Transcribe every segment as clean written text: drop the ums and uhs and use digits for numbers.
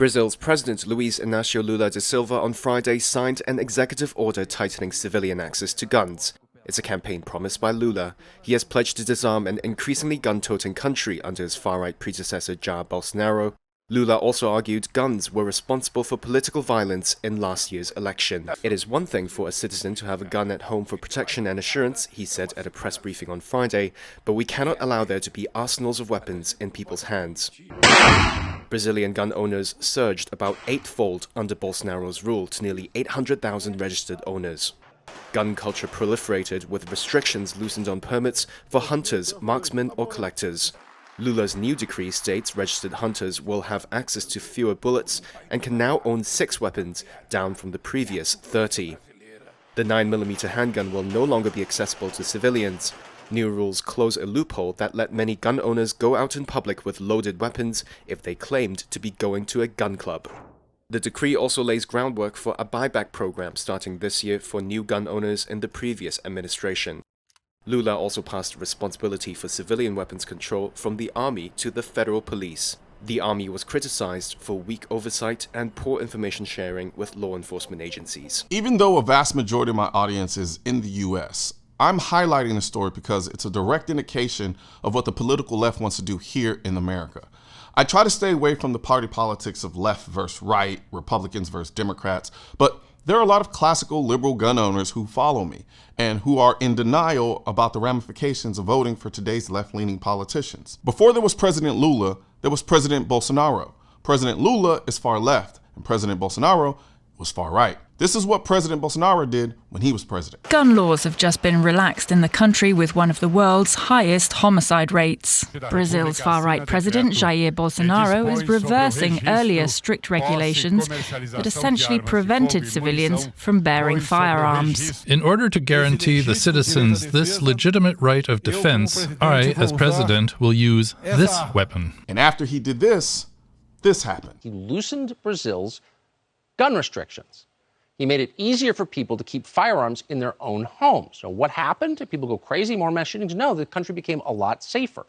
Brazil's President Luiz Inacio Lula da Silva on Friday signed an executive order tightening civilian access to guns. It's a campaign promise by Lula. He has pledged to disarm an increasingly gun-toting country under his far-right predecessor Jair Bolsonaro. Lula also argued guns were responsible for political violence in last year's election. It is one thing for a citizen to have a gun at home for protection and assurance, he said at a press briefing on Friday, but we cannot allow there to be arsenals of weapons in people's hands. Brazilian gun owners surged about eightfold under Bolsonaro's rule to nearly 800,000 registered owners. Gun culture proliferated with restrictions loosened on permits for hunters, marksmen or collectors. Lula's new decree states registered hunters will have access to fewer bullets and can now own 6 weapons, down from the previous 30. The 9mm handgun will no longer be accessible to civilians. New rules close a loophole that let many gun owners go out in public with loaded weapons if they claimed to be going to a gun club. The decree also lays groundwork for a buyback program starting this year for new gun owners in the previous administration. Lula also passed responsibility for civilian weapons control from the army to the federal police. The army was criticized for weak oversight and poor information sharing with law enforcement agencies. Even though a vast majority of my audience is in the US, I'm highlighting this story because it's a direct indication of what the political left wants to do here in America. I try to stay away from the party politics of left versus right, Republicans versus Democrats, but there are a lot of classical liberal gun owners who follow me and who are in denial about the ramifications of voting for today's left-leaning politicians. Before there was President Lula, there was President Bolsonaro. President Lula is far left and President Bolsonaro was far right. This is what President Bolsonaro did when he was president. Gun laws have just been relaxed in the country with one of the world's highest homicide rates. Brazil's far-right president, Jair Bolsonaro, is reversing earlier strict regulations that essentially prevented civilians from bearing firearms. In order to guarantee the citizens this legitimate right of defense, I, as president, will use this weapon. And after he did this happened. He loosened Brazil's gun restrictions. He made it easier for people to keep firearms in their own homes. So what happened? Did people go crazy, more mass shootings? No, the country became a lot safer.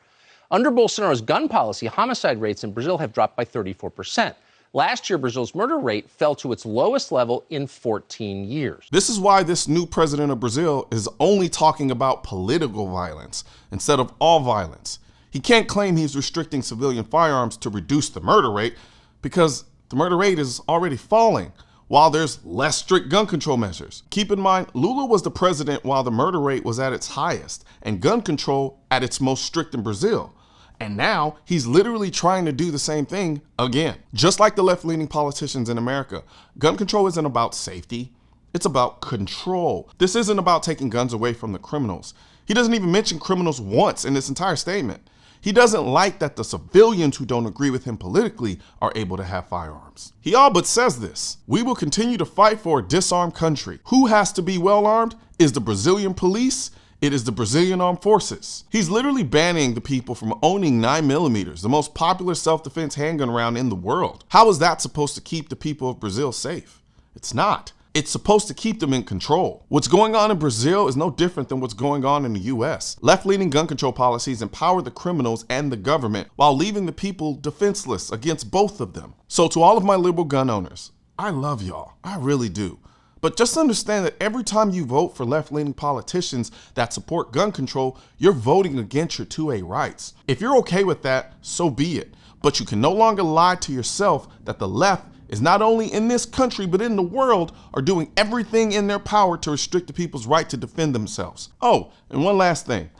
Under Bolsonaro's gun policy, homicide rates in Brazil have dropped by 34%. Last year, Brazil's murder rate fell to its lowest level in 14 years. This is why this new president of Brazil is only talking about political violence instead of all violence. He can't claim he's restricting civilian firearms to reduce the murder rate because the murder rate is already falling while there's less strict gun control measures. Keep in mind, Lula was the president while the murder rate was at its highest and gun control at its most strict in Brazil. And now he's literally trying to do the same thing again. Just like the left-leaning politicians in America, gun control isn't about safety, it's about control. This isn't about taking guns away from the criminals. He doesn't even mention criminals once in this entire statement. He doesn't like that the civilians who don't agree with him politically are able to have firearms. He all but says this. We will continue to fight for a disarmed country. Who has to be well armed? Is the Brazilian police? It is the Brazilian armed forces. He's literally banning the people from owning 9mm, the most popular self-defense handgun round in the world. How is that supposed to keep the people of Brazil safe? It's not. It's supposed to keep them in control. What's going on in Brazil is no different than what's going on in the US. Left-leaning gun control policies empower the criminals and the government while leaving the people defenseless against both of them. So to all of my liberal gun owners, I love y'all. I really do. But just understand that every time you vote for left-leaning politicians that support gun control, you're voting against your 2A rights. If you're okay with that, so be it. But you can no longer lie to yourself that the left is not only in this country, but in the world, are doing everything in their power to restrict the people's right to defend themselves. Oh, and one last thing.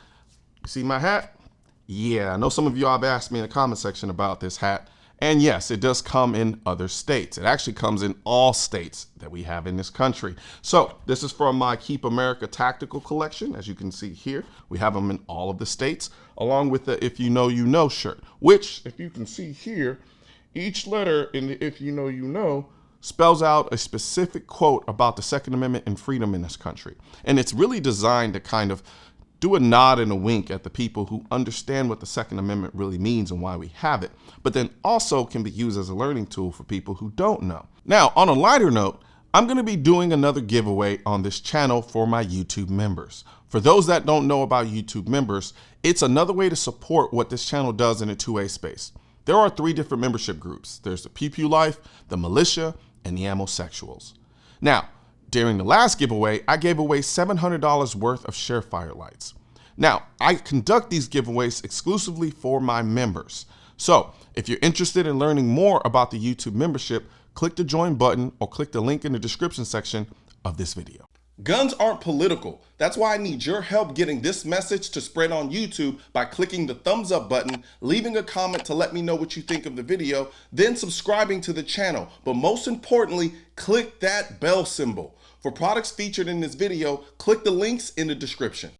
You see my hat? Yeah, I know some of y'all have asked me in the comment section about this hat. And yes, it does come in other states. It actually comes in all states that we have in this country. So this is from my Keep America Tactical collection. As you can see here, we have them in all of the states, along with the If You Know, You Know shirt, which, if you can see here, each letter in the If You Know, You Know spells out a specific quote about the Second Amendment and freedom in this country. And it's really designed to kind of do a nod and a wink at the people who understand what the Second Amendment really means and why we have it, but then also can be used as a learning tool for people who don't know. Now, on a lighter note, I'm going to be doing another giveaway on this channel for my YouTube members. For those that don't know about YouTube members, it's another way to support what this channel does in a 2A space. There are 3 different membership groups. There's the Pew Pew Life, the Militia, and the Ammosexuals. Now, during the last giveaway, I gave away $700 worth of Surefire lights. Now, I conduct these giveaways exclusively for my members. So, if you're interested in learning more about the YouTube membership, click the join button or click the link in the description section of this video. Guns aren't political. That's why I need your help getting this message to spread on YouTube by clicking the thumbs up button, leaving a comment to let me know what you think of the video, then subscribing to the channel. But most importantly, click that bell symbol. For products featured in this video, click the links in the description.